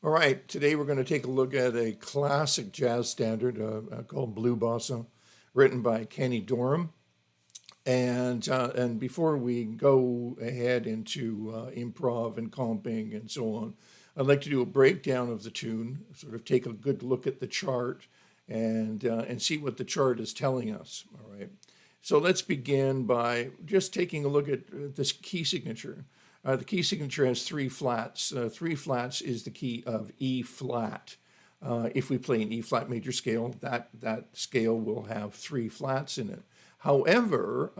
All right, today we're going to take a look at a classic jazz standard called Blue Bossa, written by Kenny Dorham. And before we go ahead into improv and comping and so on, I'd like to do a breakdown of the tune, sort of take a good look at the chart, and see what the chart is telling us. All right. So let's begin by just taking a look at this key signature. The key signature has three flats. Three flats is the key of E flat. If we play an E flat major scale, that scale will have three flats in it. However,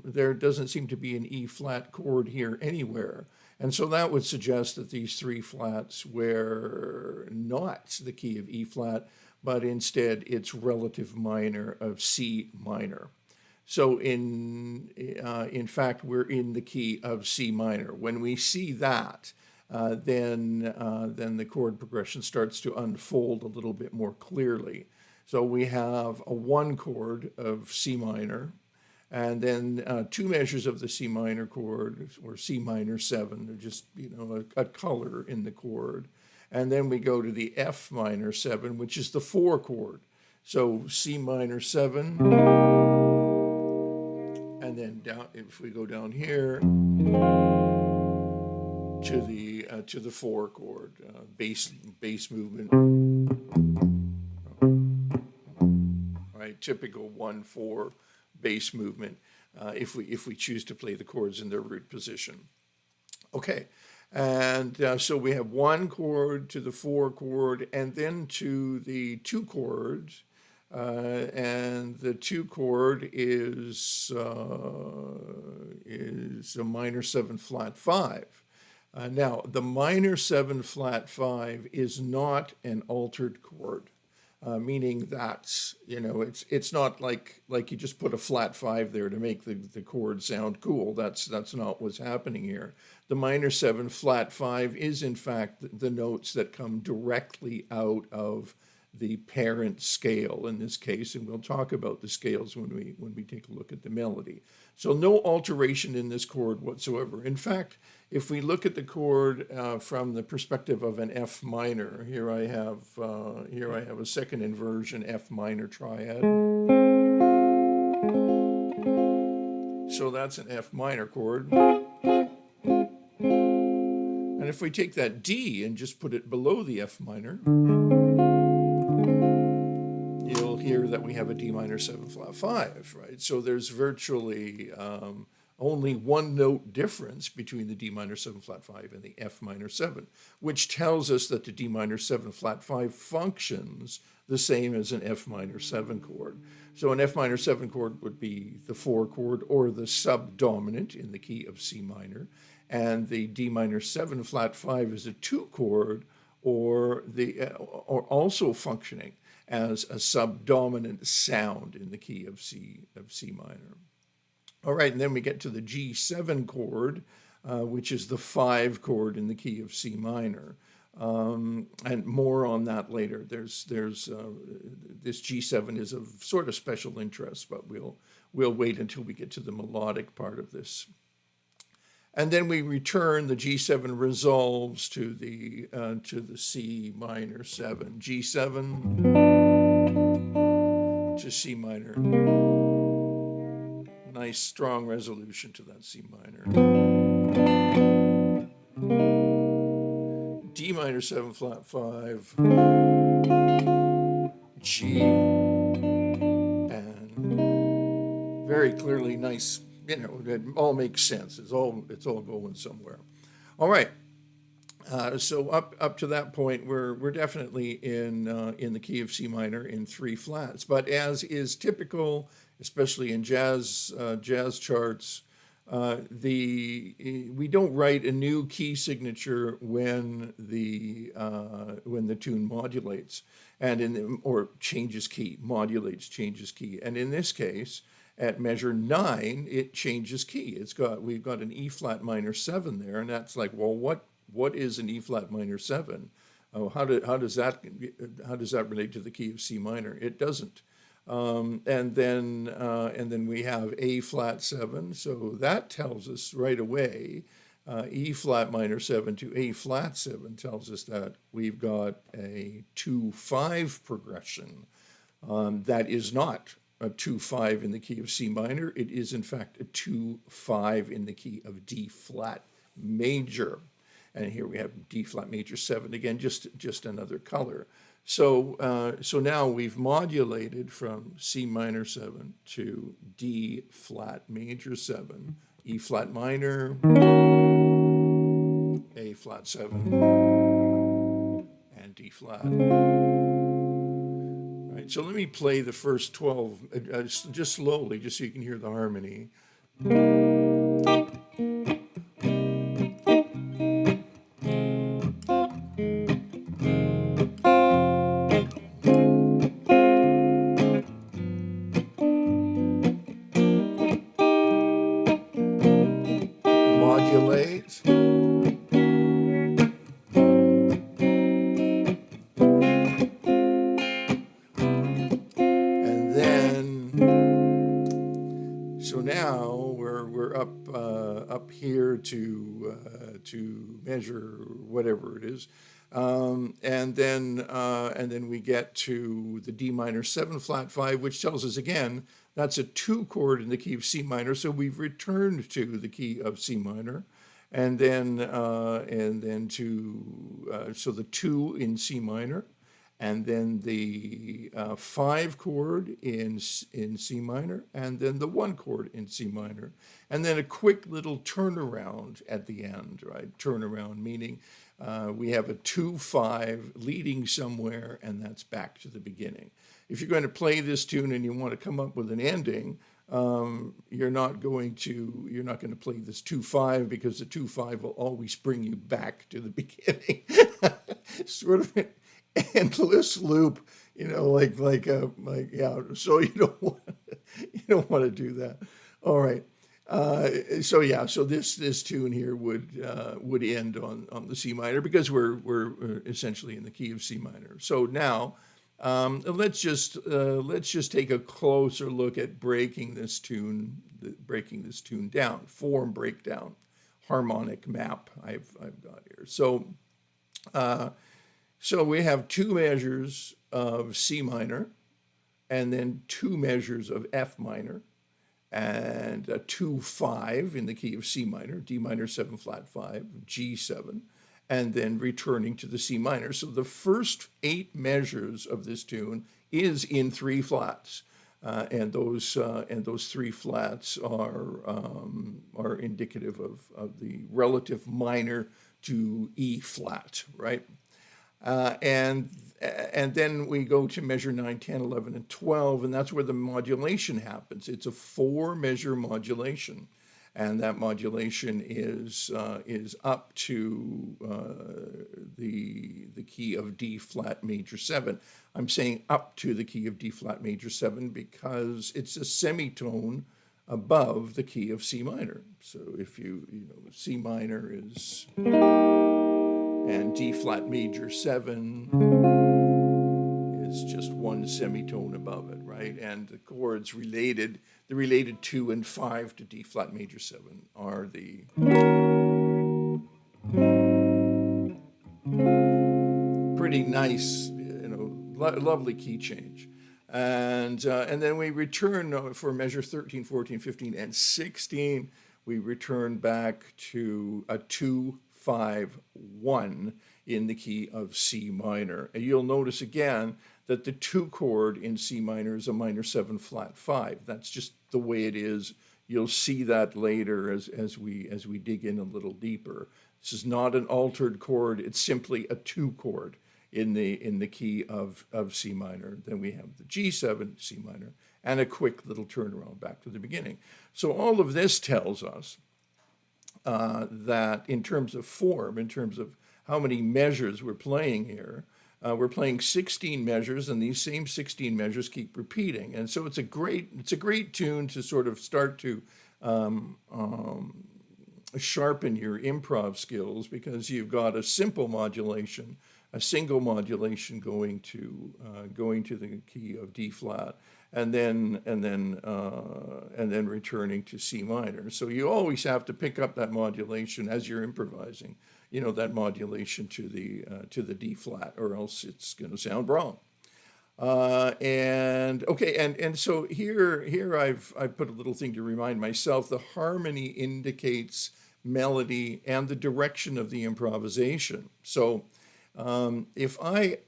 there doesn't seem to be an E flat chord here anywhere. And so that would suggest that these three flats were not the key of E flat, but instead it's relative minor of C minor. So in fact, we're in the key of C minor. When we see that, then the chord progression starts to unfold a little bit more clearly. So we have a one chord of C minor, and then two measures of the C minor chord, or C minor 7. They're just a color in the chord, and then we go to the F minor 7, which is the 4 chord. So C minor 7. And then down, if we go down here to the 4 chord, bass movement, right? Typical 1/4 bass movement. If we choose to play the chords in their root position, okay. And so we have one chord to the 4 chord, and then to the 2 chords. And the 2 chord is a minor 7 flat 5. Now, the minor 7 flat 5 is not an altered chord, meaning that it's not like you just put a flat 5 there to make the chord sound cool. That's not what's happening here. The minor 7 flat 5 is in fact the notes that come directly out of the parent scale in this case, and we'll talk about the scales when we take a look at the melody. So no alteration in this chord whatsoever. In fact, if we look at the chord from the perspective of an F minor, here I have a second inversion F minor triad. So that's an F minor chord. And if we take that D and just put it below the F minor, you'll hear that we have a D minor 7 flat 5, right? So there's virtually only one note difference between the D minor 7 flat 5 and the F minor 7, which tells us that the D minor 7 flat 5 functions the same as an F minor 7 chord. So an F minor 7 chord would be the 4 chord or the subdominant in the key of C minor, and the D minor 7 flat 5 is a 2 chord or also functioning as a subdominant sound in the key of C minor. All right, and then we get to the G7 chord, which is the 5 chord in the key of C minor. And more on that later. There's this G7 is of sort of special interest, but we'll wait until we get to the melodic part of this. And then we return, the G7 resolves to the C minor 7. G7 to C minor. Nice strong resolution to that C minor. D minor 7 flat 5. G. And very clearly nice. It all makes sense. It's all going somewhere. All right. So up to that point, we're definitely in the key of C minor in 3 flats. But as is typical, especially in jazz charts, we don't write a new key signature when the tune modulates or changes key, modulates, changes key, and in this case, at measure 9, it changes key. We've got an E flat minor 7 there, and that's like, well, what is an E flat minor 7? Oh, how does that relate to the key of C minor? It doesn't. And then we have A flat 7. So that tells us right away E flat minor 7 to A flat 7 tells us that we've got a 2-5 progression. That is not a 2-5 in the key of C minor. It is, in fact, a 2-5 in the key of D flat major. And here we have D flat major 7, again, just another color. So, so now we've modulated from C minor 7 to D flat major 7, E flat minor, A flat 7, and D flat. All right, so let me play the first 12 just slowly, just so you can hear the harmony. Modulate. And then, so now we're up here to measure whatever it is, and then we get to the D minor 7 flat 5, which tells us again that's a 2 chord in the key of C minor. So we've returned to the key of C minor, and then so the 2 in C minor, and then the 5 chord in C minor, and then the 1 chord in C minor, and then a quick little turnaround at the end, right? Turnaround meaning we have a 2-5 leading somewhere, and that's back to the beginning. If you're going to play this tune and you want to come up with an ending, you're not going to play this 2-5, because the 2-5 will always bring you back to the beginning. Sort of an endless loop, yeah. So you don't want to do that. All right. So yeah, so this tune here would end on the C minor, because we're essentially in the key of C minor. So now let's just take a closer look at breaking this tune down. Form breakdown, harmonic map I've got here. So we have 2 measures of C minor, and then 2 measures of F minor, and a 2-5 in the key of C minor, D minor 7 flat 5, G7, and then returning to the C minor. So the first 8 measures of this tune is in 3 flats, and those 3 flats are indicative of the relative minor to E flat, right? And then we go to measure 9, 10, 11, and 12, and that's where the modulation happens. It's a 4-measure modulation, and that modulation is up to the key of D flat major 7. I'm saying up to the key of D flat major 7 because it's a semitone above the key of C minor. So if C minor is, and D flat major 7 is just 1 semitone above it, right? And the chords related 2 and 5 to D flat major 7 are the pretty nice, lovely key change. And then we return for measure 13, 14, 15, and 16. We return back to a 2-5-1 in the key of C minor. And you'll notice again that the 2 chord in C minor is a minor 7 flat 5. That's just the way it is. You'll see that later as we dig in a little deeper. This is not an altered chord. It's simply a 2 chord in the key of C minor. Then we have the G7, C minor, and a quick little turnaround back to the beginning. So all of this tells us that in terms of form, in terms of how many measures we're playing here, we're playing 16 measures, and these same 16 measures keep repeating. And so it's a great tune to sort of start to sharpen your improv skills, because you've got a simple modulation, a single modulation going to the key of D flat, and then returning to C minor. So you always have to pick up that modulation as you're improvising. You know, that modulation to the D flat, or else it's going to sound wrong. And okay, and so here I've put a little thing to remind myself. The harmony indicates melody and the direction of the improvisation. So if I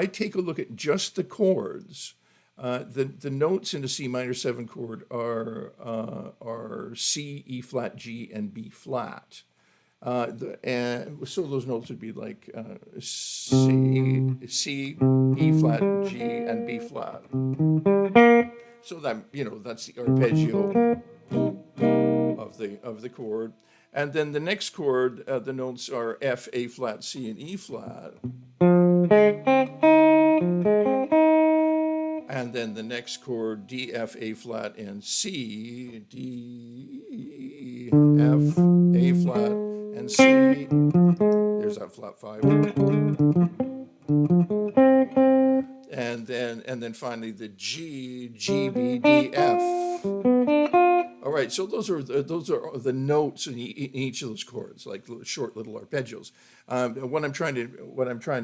take a look at just the chords, the notes in a C minor 7 chord are C, E flat, G, and B flat. And so those notes would be like C, E flat, G, and B flat. So that, you know, that's the arpeggio of the chord. And then the next chord, the notes are F, A flat, C, and E flat. And then the next chord, D, F, A flat, and C, D, F, A flat, and C. There's that flat 5. And then finally the G, G, B, D, F. All right, so those are the notes in each of those chords, like short little arpeggios. What I'm trying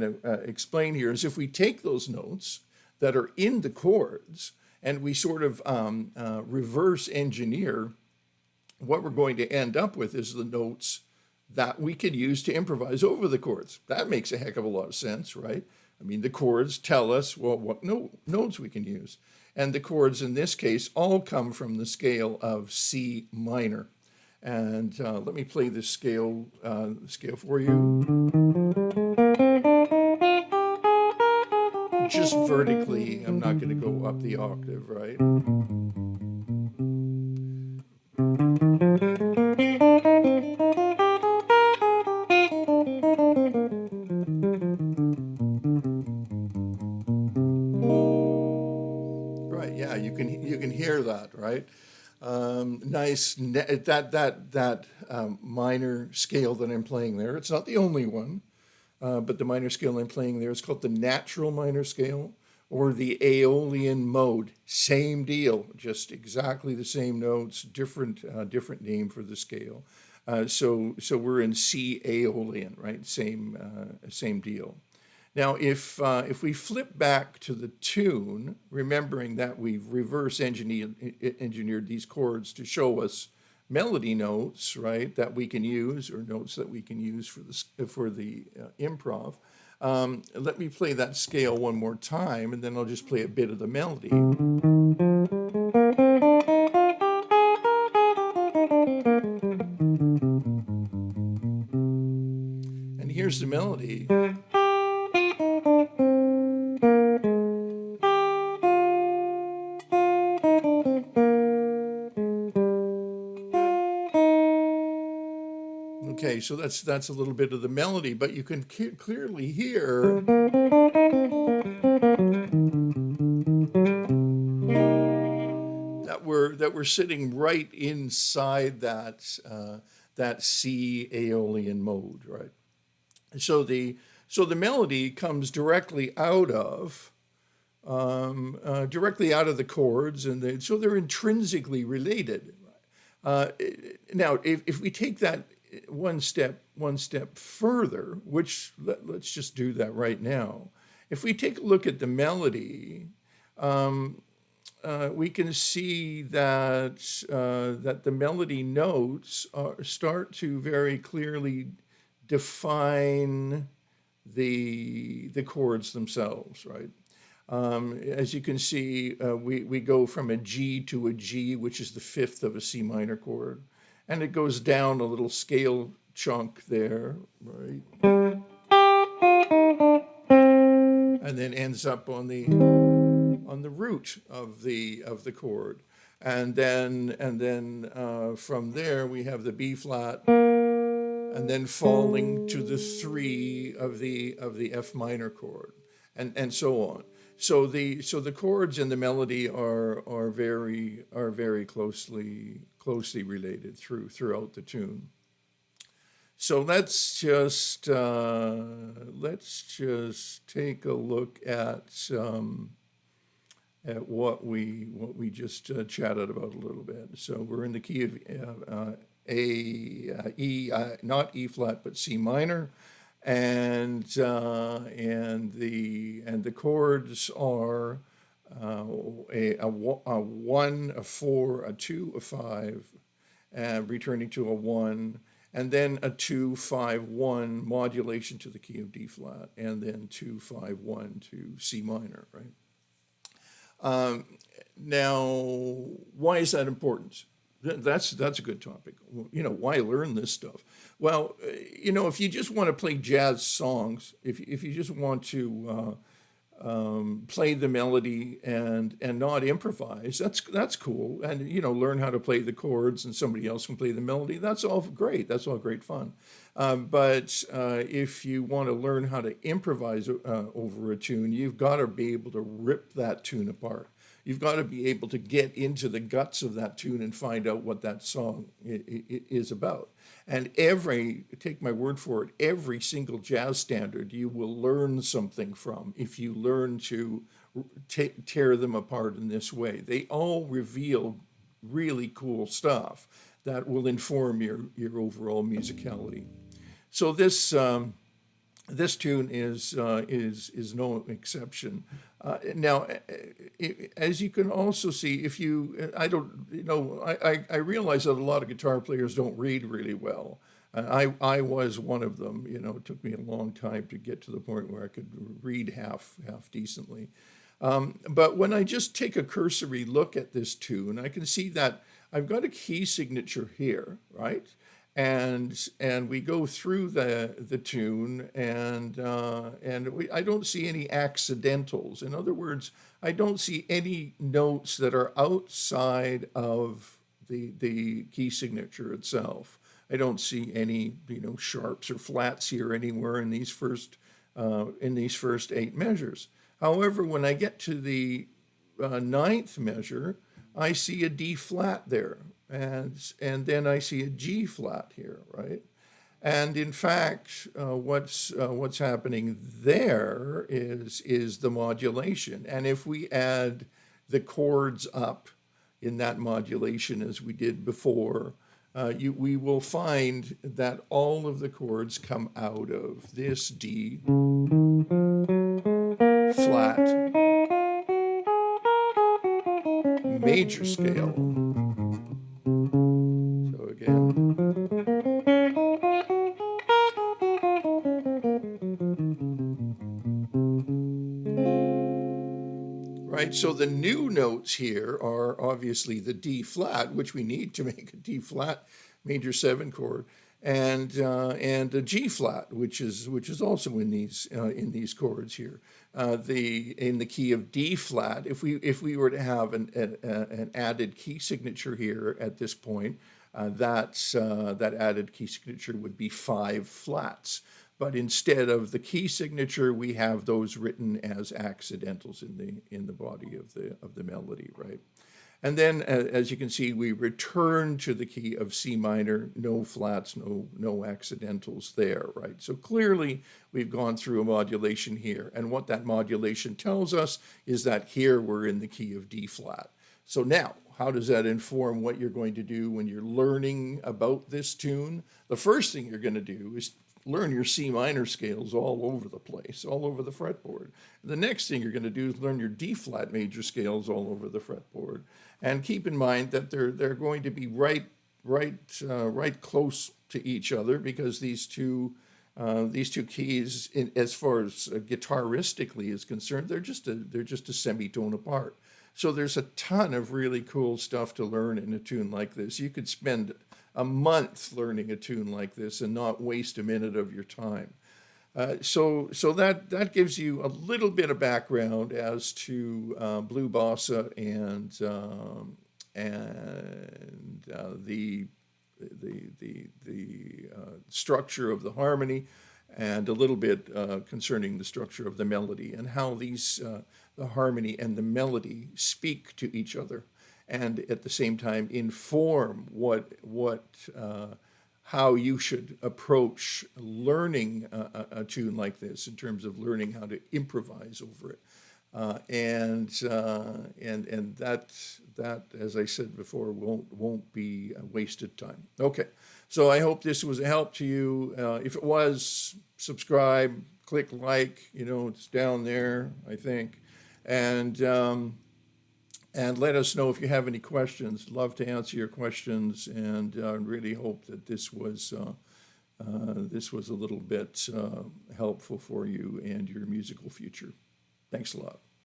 to explain here is, if we take those notes that are in the chords and we sort of reverse engineer, what we're going to end up with is the notes that we could use to improvise over the chords. That makes a heck of a lot of sense, right? I mean, the chords tell us, well, what notes we can use. And the chords in this case all come from the scale of C minor. And let me play this scale for you. Just vertically, I'm not going to go up the octave, right? Right, yeah, you can hear that, right? Nice, that minor scale that I'm playing there. It's not the only one, but the minor scale I'm playing there is called the natural minor scale, or the Aeolian mode. Same deal, just exactly the same notes, different name for the scale. So we're in C Aeolian, right? Same deal. Now, if we flip back to the tune, remembering that we've reverse engineered these chords to show us melody notes, right, that we can use, or notes that we can use for the improv. Let me play that scale one more time, and then I'll just play a bit of the melody. And here's the melody. Okay, so that's a little bit of the melody, but you can clearly hear that we're sitting right inside that C Aeolian mode, right? So the melody comes directly out of the chords, and so they're intrinsically related. Now, if we take that one step further, which let's just do that right now. If we take a look at the melody, we can see that the melody notes start to very clearly define the chords themselves, right? As you can see, we go from a G to a G, which is the fifth of a C minor chord, and it goes down a little scale chunk there, right? And then ends up on the root of the chord, and then from there we have the B flat, and then falling to the 3 of the F minor chord, and so on. So the chords and the melody are very closely related throughout the tune. So let's just take a look at what we just chatted about a little bit. So we're in the key of not E flat, but C minor, and the chords are a one, a four, a two, a five, returning to a one, and then a 2-5-1 modulation to the key of D flat, and then 2-5-1 to C minor, right? Now, why is that important? That's a good topic. Why learn this stuff? Well, if you just want to play jazz songs, if you just want to play the melody and not improvise, that's cool. And learn how to play the chords, and somebody else can play the melody. That's all great. That's all great fun. But if you want to learn how to improvise over a tune, you've got to be able to rip that tune apart. You've got to be able to get into the guts of that tune and find out what that song is about. And take my word for it, every single jazz standard you will learn something from if you learn to tear them apart in this way. They all reveal really cool stuff that will inform your overall musicality. So this tune is no exception. Now, as you can also see, if you, I don't, I realize that a lot of guitar players don't read really well. I was one of them. It took me a long time to get to the point where I could read half decently. But when I just take a cursory look at this tune, I can see that I've got a key signature here, right? And we go through the tune, and I don't see any accidentals. In other words, I don't see any notes that are outside of the key signature itself. I don't see any sharps or flats here anywhere in these first 8 measures. However, when I get to the ninth measure, I see a D flat there, and then I see a G flat here, right? And in fact, what's happening there is the modulation. And if we add the chords up in that modulation as we did before, we will find that all of the chords come out of this D flat major scale. So again, right? So the new notes here are obviously the D flat, which we need to make a D flat major 7 chord, and a G flat, which is also in these chords here. In the key of D flat, if we were to have an added key signature here at this point, that added key signature would be 5 flats. But instead of the key signature, we have those written as accidentals in the body of the melody, right? And then, as you can see, we return to the key of C minor, no flats, no accidentals there, right? So clearly, we've gone through a modulation here. And what that modulation tells us is that here we're in the key of D flat. So now, how does that inform what you're going to do when you're learning about this tune? The first thing you're going to do is learn your C minor scales all over the place, all over the fretboard. The next thing you're going to do is learn your D flat major scales all over the fretboard. And keep in mind that they're going to be right close to each other, because these two keys, as far as guitaristically is concerned, they're just a semitone apart. So there's a ton of really cool stuff to learn in a tune like this. You could spend a month learning a tune like this and not waste a minute of your time. So that gives you a little bit of background as to blue bossa and the structure of the harmony, and a little bit concerning the structure of the melody, and how the harmony and the melody speak to each other, and at the same time inform what how you should approach learning a tune like this in terms of learning how to improvise over it. And that, as I said before, won't be a wasted time. Okay, so I hope this was a help to you. If it was, subscribe, click like. It's down there, I think, and and let us know if you have any questions. Love to answer your questions, and really hope that this was a little bit helpful for you and your musical future. Thanks a lot.